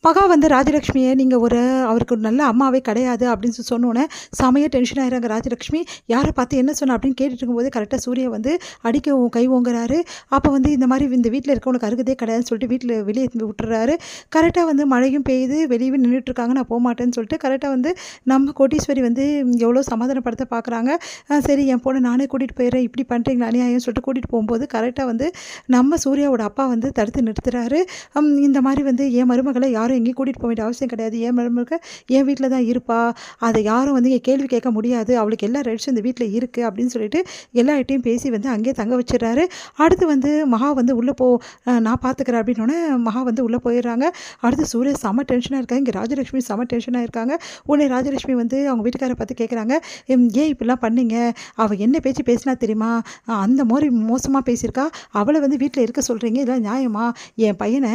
மகா வந்து ராஜலக்ஷ்மியை நீங்கள் அவருக்கு ஒரு நல்ல அம்மாவே கிடையாது அப்படின்னு சொன்னோன்னே செமையாக டென்ஷன் ஆகிறாங்க ராஜலக்ஷ்மி. யாரை பார்த்து என்ன சொன்ன அப்படின்னு கேட்டுட்டு இருக்கும்போது கரெக்டாக சூர்யா வந்து அடிக்க கை ஓங்குறாரு. அப்போ வந்து இந்த மாதிரி இந்த வீட்டில் இருக்கவனுக்கு அருகதே கிடையாதுன்னு சொல்லிட்டு வீட்டில் வெளியே விட்டுறாரு. கரெக்டாக வந்து மழையும் பெய்யுது, வெளியே நின்றுட்டுருக்காங்க. நான் போக மாட்டேன்னு சொல்லிட்டு கரெக்டாக வந்து நம்ம கோட்டீஸ்வரி வந்து எவ்வளோ சமாதானப்படுத்த பார்க்குறாங்க. சரி என் பொண்ணை நானே கூட்டிகிட்டு போயிடுறேன், இப்படி பண்ணுறீங்களா அநியாயம் சொல்லிட்டு கூட்டிகிட்டு போகும்போது கரெக்டாக வந்து நம்ம சூர்யாவோட அப்பா வந்து தடுத்து நிறுத்துறாரு. இந்த மாதிரி வந்து என் மருமகளை யாரும் எங்கேயும் கூட்டிகிட்டு போக வேண்டிய அவசியம் கிடையாது, என் மருமக என் வீட்டில் தான் இருப்பா, அதை யாரும் வந்து இங்கே கேள்வி கேட்க முடியாது, அவளுக்கு எல்லா ரைட்ஸும் இந்த வீட்டில் இருக்குது அப்படின்னு சொல்லிட்டு எல்லார்ட்டையும் பேசி வந்து அங்கேயே தங்க வச்சிடறாரு. அடுத்து வந்து மகா வந்து உள்ளே நான் பார்த்துக்கிறேன் அப்படின்னோடனே மகா வந்து உள்ளே போயிடுறாங்க. அடுத்து சூர்யா செம டென்ஷனாக இருக்காங்க. இங்கே ராஜலட்சுமி செம டென்ஷனாக இருக்காங்க. உடனே ராஜலட்சுமி வந்து அவங்க வீட்டுக்காரை பார்த்து கேட்குறாங்க, ஏன் இப்படிலாம் பண்ணீங்க, அவள் என்ன பேச்சு பேசினா தெரியுமா, அந்த மாதிரி மோசமாக பேசியிருக்கா, அவளை வந்து வீட்டில் இருக்க சொல்கிறீங்க, இதெல்லாம் நியாயமா, என் பையனை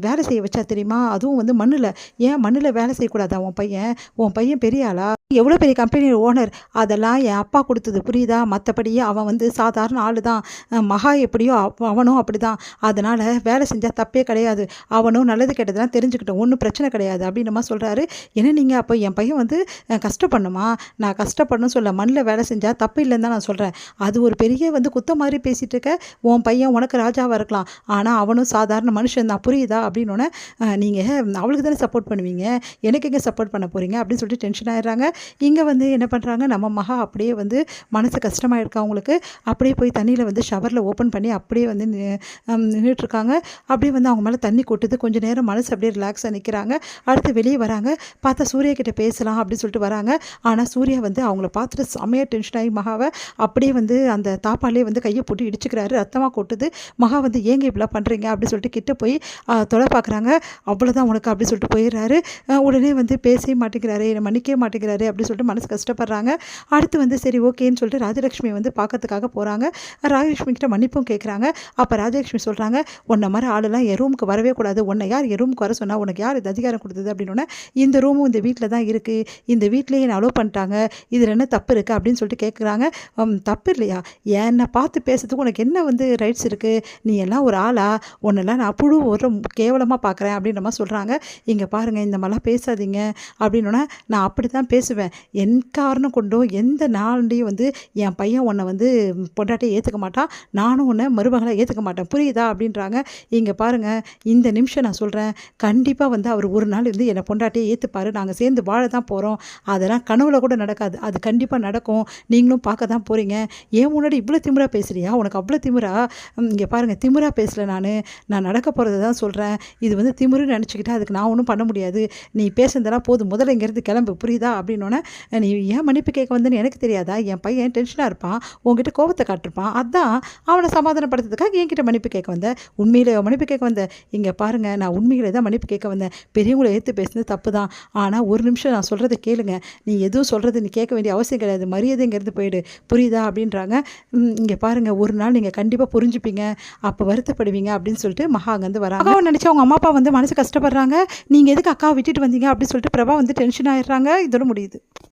வேலை செய்ய வச்சா தெரியுமா, அதுவும் வந்து மண்ணில், ஏன் மண்ணில் வேலை செய்யக்கூடாதா உன் பையன் பெரிய ஆளா, எவ்வளோ பெரிய கம்பெனி ஓனர், அதெல்லாம் என் அப்பா கொடுத்தது புரியுதா, மற்றபடியே அவன் வந்து சாதாரண ஆள் தான், மகா எப்படியோ அவனும் அப்படி தான், அதனால் வேலை செஞ்சால் தப்பே கிடையாது, அவனும் நல்லது கெட்டதெல்லாம் தெரிஞ்சுக்கிட்டோம், ஒன்றும் பிரச்சனை கிடையாது அப்படின்னமா சொல்கிறாரு. என்ன நீங்கள் அப்போ என் பையன் வந்து கஷ்டப்படணுமா, நான் கஷ்டப்படணும் சொல்ல, மண்ணில் வேலை செஞ்சால் தப்பு இல்லைன்னு தான் நான் சொல்கிறேன், அது ஒரு பெரிய வந்து குத்த மாதிரி பேசிகிட்டு இருக்க, உன் பையன் உனக்கு ராஜாவாக இருக்கலாம், ஆனால் அவனும் சாதாரண மனுஷன் தான் புரியுதா அப்படின்னோடனே, நீங்கள் அவளுக்கு தானே சப்போர்ட் பண்ணுவீங்க, எனக்கு எங்கே சப்போர்ட் பண்ண போகிறீங்க அப்படின்னு சொல்லிட்டு டென்ஷன் ஆகிடுறாங்க. இங்கே வந்து என்ன பண்ணுறாங்க, நம்ம மகா அப்படியே வந்து மனசு கஷ்டமாக இருக்கா அவங்களுக்கு, அப்படியே போய் தண்ணியில் வந்து ஷவரில் ஓப்பன் பண்ணி அப்படியே வந்து நின்றுட்டுருக்காங்க. அப்படியே வந்து அவங்க மேலே தண்ணி கொட்டுது, கொஞ்சம் நேரம் மனசு அப்படியே ரிலாக்ஸாக நிற்கிறாங்க. அடுத்து வெளியே வராங்க, பார்த்தா சூர்யா கிட்டே பேசலாம் அப்படின்னு சொல்லிட்டு வராங்க. ஆனால் சூர்யா வந்து அவங்கள பார்த்துட்டு செமையாக டென்ஷன் ஆகி மகாவை அப்படியே வந்து அந்த தாப்பாலே வந்து கையை போட்டு இடிச்சுக்கிறாரு, ரத்தமாக கொட்டுது. மகா வந்து ஏங்க இப்படிலாம் பண்ணுறீங்க அப்படின்னு சொல்லிட்டு கிட்ட போய் தொலை பார்க்குறாங்க. அவ்வளோதான் உனக்கு அப்படி சொல்லிட்டு போயிடுறாரு. உடனே வந்து பேசவே மாட்டேங்கிறாரு, என்னை மன்னிக்கவே மாட்டேங்கிறாரு அப்படி சொல்லிட்டு மனசு கஷ்டப்படுறாங்க. அடுத்து வந்து சரி ஓகேன்னு சொல்லிட்டு ராஜலட்சுமியை வந்து பார்க்கறதுக்காக போகிறாங்க. ராஜலட்சுமி கிட்ட மன்னிப்பும் கேட்குறாங்க. அப்போ ராஜலட்சுமி சொல்கிறாங்க, உன்னை மாதிரி ஆளுலாம் என் ரூமுக்கு வரவே கூடாது, உன்னை யார் என் ரூமுக்கு வர சொன்னால், உனக்கு யார் இது அதிகாரம் கொடுத்தது அப்படின்னோடனே, இந்த ரூமும் இந்த வீட்டில் தான் இருக்குது, இந்த வீட்டிலேயே என்னை அலோவ் பண்ணிட்டாங்க, இதில் என்ன தப்பு இருக்குது அப்படின்னு சொல்லிட்டு கேட்குறாங்க. தப்பு இல்லையா, என்னை பார்த்து பேசுறதுக்கு உனக்கு என்ன வந்து ரைட்ஸ் இருக்குது, நீ எல்லாம் ஒரு ஆளா, உன்னெல்லாம் நான் புழு ஒரு கேவலமாக பார்க்குறேன் அப்படின்ற மாதிரி சொல்கிறாங்க. இங்கே பாருங்கள் இந்த மாதிரிலாம் பேசாதீங்க அப்படின்னோன்னா, நான் அப்படி தான் பேசுவேன், என் காரணம் கொண்டும் எந்த நாளையும் வந்து என் பையன் உன்னை வந்து பொண்டாட்டியை ஏற்றுக்க மாட்டான், நானும் உன்னை மருமகளை ஏற்றுக்க மாட்டேன் புரியுதா அப்படின்றாங்க. இங்கே பாருங்கள் இந்த நிமிஷம் நான் சொல்கிறேன், கண்டிப்பாக வந்து அவர் ஒரு நாள் வந்து என்னை பொண்டாட்டியை ஏற்றுப்பார், நாங்கள் சேர்ந்து வாழ தான் போகிறோம், அதெல்லாம் கனவுல கூட நடக்காது, அது கண்டிப்பாக நடக்கும், நீங்களும் பார்க்க தான் போகிறீங்க, ஏன் முன்னாடி இவ்வளோ திமிரா பேசுகிறியா, உனக்கு அவ்வளோ திமிரா, இங்கே பாருங்கள் திமிரா பேசலை, நான் நடக்க போகிறத தான் சொல்கிறேன், இது வந்து திமிருன்னு நினச்சிக்கிட்டா அதுக்கு நான் ஒன்றும் பண்ண முடியாது, நீ பேசுனதெல்லாம் போதும், முதல்ல இங்கேருந்து கிளம்பு புரியுதா அப்படின்னோடனே, நீ ஏன் மன்னிப்பு கேட்க வந்தேன்னு எனக்கு தெரியாதா, என் பையன் டென்ஷனாக இருப்பான், உங்ககிட்ட கோபத்தை காட்டிருப்பான், அதான் அவனை சமாதானப்படுத்துறதுக்காக என்கிட்ட மன்னிப்பு கேட்க வந்தேன், உண்மையிலே மன்னிப்பு கேட்க வந்தேன், இங்கே பாருங்கள் நான் உண்மையிலே தான் மன்னிப்பு கேட்க வந்தேன், பெரியவங்களை ஏற்று பேசுனது தப்பு தான், ஆனால் ஒரு நிமிஷம் நான் சொல்கிறத கேளுங்க, நீ எதுவும் சொல்கிறது நீ கேட்க வேண்டிய அவசியம் கிடையாது, மரியாதைங்கிறது போயிடு புரியுதா அப்படின்றாங்க. இங்கே பாருங்கள் ஒரு நாள் நீங்கள் கண்டிப்பாக புரிஞ்சுப்பீங்க, அப்போ வருத்தப்படுவீங்க அப்படின்னு சொல்லிட்டு மகா அங்கேருந்து வராங்க. அக்காவை நினச்சி அவங்க அம்மா அப்பா வந்து மனசு கஷ்டப்படுறாங்க. நீங்கள் எதுக்கு அக்காவை விட்டுட்டு வந்தீங்க அப்படின்னு சொல்லிட்டு பிரபா வந்து டென்ஷன் ஆயிடுறாங்க. இதோட முடியுது.